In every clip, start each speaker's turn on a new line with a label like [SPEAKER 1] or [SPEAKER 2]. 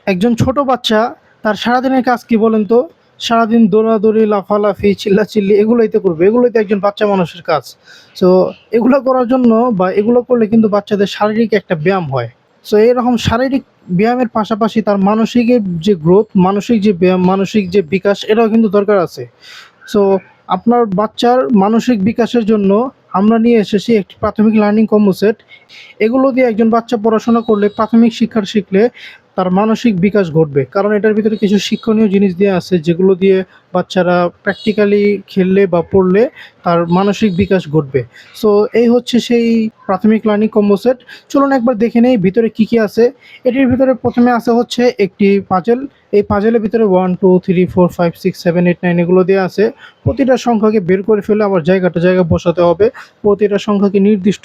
[SPEAKER 1] একজন ছোট বাচ্চা তার সারাদিনের কাজ কি বলেন তো? সারাদিন দৌড়াদৌড়ি, লাফালাফি, চিল্লাচিল্লি এগুলোই তো করবে। এগুলোই তো একজন বাচ্চা মানুষের কাজ। সো এগুলো করার জন্য বা এগুলো করলে কিন্তু বাচ্চাদের শারীরিক একটা ব্যায়াম হয়। সো এরকম শারীরিক ব্যায়ামের পাশাপাশি তার মানসিকের যে গ্রোথ, মানসিক যে ব্যায়াম, মানসিক যে বিকাশ এটাও কিন্তু দরকার আছে। সো আপনার বাচ্চার মানসিক বিকাশের জন্য আমরা নিয়ে এসেছি একটি প্রাথমিক লার্নিং কম্বো সেট। এগুলো দিয়ে একজন বাচ্চা পড়াশোনা করলে, প্রাথমিক শিক্ষা শিখলে তার মানসিক বিকাশ ঘটবে। কারণ এটার ভিতরে কিছু শিক্ষণীয় জিনিস দেওয়া আছে যেগুলো দিয়ে বাচ্চারা প্র্যাকটিক্যালি খেললে বা পড়লে তার মানসিক বিকাশ ঘটবে। সো এই হচ্ছে সেই প্রাথমিক লার্নিং কম্বো সেট। চলুন একবার দেখে নেই ভিতরে কী কী আছে। এটির ভিতরে প্রথমে আছে হচ্ছে একটি পাজেল। এই পাজেলের ভিতরে 1 2 3 4 5 6 7 8 9 এগুলো দেওয়া আছে। প্রতিটা সংখ্যাকে বের করে ফেলে আবার জায়গা বসাতে হবে। প্রতিটা সংখ্যাকে নির্দিষ্ট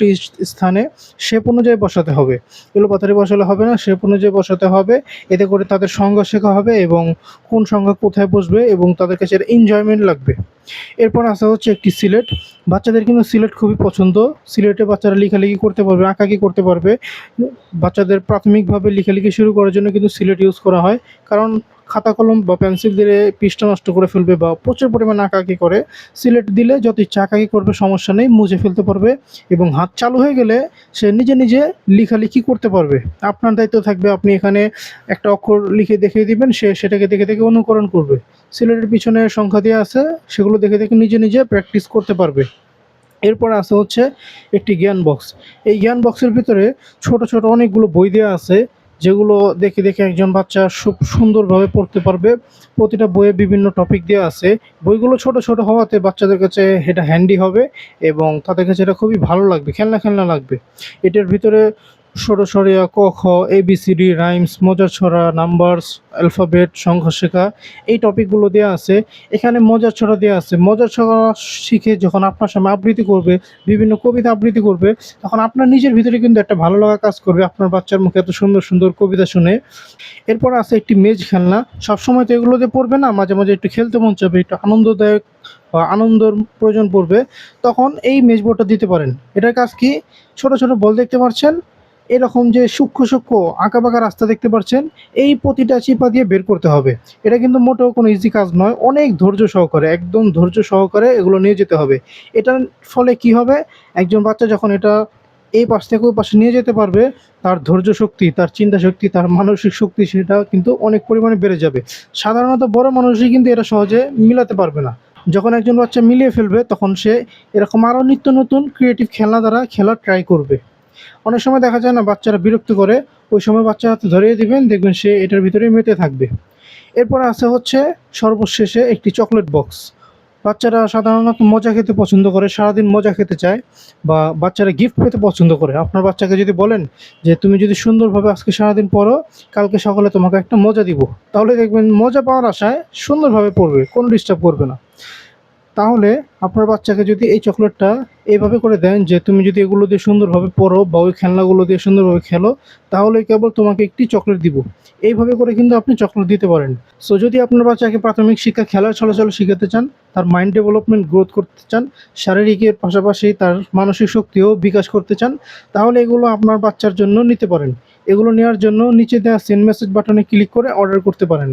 [SPEAKER 1] স্থানে শেপ অনুযায়ী বসাতে হবে। এলোপাতাড়ি বসালে হবে না, শেপ অনুযায়ী বসাতে হবে। এতে করে তাদের সংজ্ঞা শেখা হবে এবং কোন সংখ্যা কোথায় বসবে এবং তাদের কাছে এটা এনজয়মেন্ট লাগবে। এরপর আসা হচ্ছে একটি সিলেট। বাচ্চাদের কিন্তু সিলেট খুবই পছন্দ। সিলেটে বাচ্চারা লেখালেখি করতে পারবে, আঁকাআঁকি করতে পারবে। বাচ্চাদের প্রাথমিকভাবে লেখালেখি শুরু করার জন্য কিন্তু সিলেট ইউজ করা হয়। কারণ খাতা কলম বা পেন্সিল দিয়ে পৃষ্ঠা নষ্ট করে ফেলবে বা প্রচুর পরিমাণে আঁকাআঁকি করে। সিলেট দিলে যত ইচ্ছা আঁকাআঁকি করবে, সমস্যা নেই, মুছে ফেলতে পারবে এবং হাত চালু হয়ে গেলে সে নিজে নিজে লেখালেখি করতে পারবে। আপনার দায়িত্ব থাকবে আপনি এখানে একটা অক্ষর লিখে দেখিয়ে দিবেন, সে সেটাকে দেখে দেখে অনুকরণ করবে। সিলেটের পিছনে সংখ্যা দেওয়া আছে, সেগুলো দেখে দেখে নিজে নিজে প্র্যাকটিস করতে পারবে। এরপর আছে হচ্ছে একটি জ্ঞান বক্স। এই জ্ঞান বক্সের ভিতরে ছোট ছোট অনেকগুলো বই দেওয়া আছে যেগুলো দেখে দেখে একজন বাচ্চা খুব সুন্দরভাবে পড়তে পারবে। প্রতিটা বইয়ে বিভিন্ন টপিক দেওয়া আছে। বইগুলো ছোট ছোট হওয়াতে বাচ্চাদের কাছে এটা হ্যান্ডি হবে এবং তাদের কাছে এটা খুবই ভালো লাগবে, খেলনা খেলনা লাগবে। এটার ভিতরে সরিয়া ক খ, ABCD, রাইমস, মজার ছড়া, নাম্বারস, অ্যালফাবেট, সংখ্যা শেখা এই টপিকগুলো দেওয়া আছে। এখানে মজার ছড়া দেওয়া আছে। মজার ছড়া শিখে যখন আপনার সামনে আবৃত্তি করবে, বিভিন্ন কবিতা আবৃত্তি করবে, তখন আপনার নিজের ভিতরে কিন্তু একটা ভালো লাগা কাজ করবে আপনার বাচ্চার মুখে এত সুন্দর সুন্দর কবিতা শুনে। এরপর আছে একটি মেজ খেলনা। সবসময় তো এগুলোতে পড়বে না, মাঝে মাঝে একটু খেলতে মন চাইবে, একটু আনন্দদায়ক বা আনন্দের প্রয়োজন পড়বে, তখন এই মেজবোর্ডটা দিতে পারেন। এটার কাজ কি? ছোট ছোট বল দেখতে পাচ্ছেন, এরকম যে সূক্ষ্ম সূক্ষ্ম আঁকাবাঁকা রাস্তা দেখতে পাচ্ছেন, এই প্রতিটা চিপা দিয়ে বের করতে হবে। এটা কিন্তু মোটেও কোনো ইজি কাজ নয়, অনেক ধৈর্য সহকারে, একদম ধৈর্য সহকারে এগুলো নিয়ে যেতে হবে। এটার ফলে কি হবে, একজন বাচ্চা যখন এটা এই পাশ থেকে ওই পাশে নিয়ে যেতে পারবে, তার ধৈর্য শক্তি, তার চিন্তা শক্তি, তার মানসিক শক্তি সেটা কিন্তু অনেক পরিমাণে বেড়ে যাবে। সাধারণত বড় মানুষই কিন্তু এটা সহজে মিলাতে পারবে না। যখন একজন বাচ্চা মিলিয়ে ফেলবে তখন সে এরকম আরও নিত্য নতুন ক্রিয়েটিভ খেলনা দ্বারা খেলা ট্রাই করবে। অনেক সময় দেখা যায় না বাচ্চারা বিরক্ত করে, ওই সময় বাচ্চা হাতে ধরিয়ে দিবেন, দেখবেন সে এটার ভিতরেই মেতে থাকবে। এরপর আছে হচ্ছে সর্বশেষে একটি চকলেট বক্স। বাচ্চারা সাধারণত মজা খেতে পছন্দ করে, সারাদিন মজা খেতে চায় বা বাচ্চারা গিফট পেতে পছন্দ করে। আপনার বাচ্চাকে যদি বলেন যে তুমি যদি সুন্দরভাবে আজকে সারাদিন পড়ো, কালকে সকালে তোমাকে একটা মজা দিব, তাহলে দেখবেন মজা পাওয়ার আশায় সুন্দরভাবে পড়বে, কোনো ডিস্টার্ব করবে না। তাহলে আপনার বাচ্চাকে যদি এই চকলেটটা এইভাবে করে দেন যে তুমি যদি এগুলো দিয়ে সুন্দরভাবে পড়ো বা ওই খেলনাগুলো দিয়ে সুন্দরভাবে খেলো, তাহলে কেবল তোমাকে একটি চকলেট দিব। এইভাবে করে কিন্তু আপনি চকলেট দিতে পারেন। সো যদি আপনার বাচ্চাকে প্রাথমিক শিক্ষা খেলার চলাচল শিখাতে চান, তার মাইন্ড ডেভেলপমেন্ট গ্রোথ করতে চান, শারীরিকের পাশাপাশি তার মানসিক শক্তিও বিকাশ করতে চান, তাহলে এগুলো আপনার বাচ্চার জন্য নিতে পারেন। এগুলো নেওয়ার জন্য নিচে দেওয়া সেন্ড মেসেজ বাটনে ক্লিক করে অর্ডার করতে পারেন।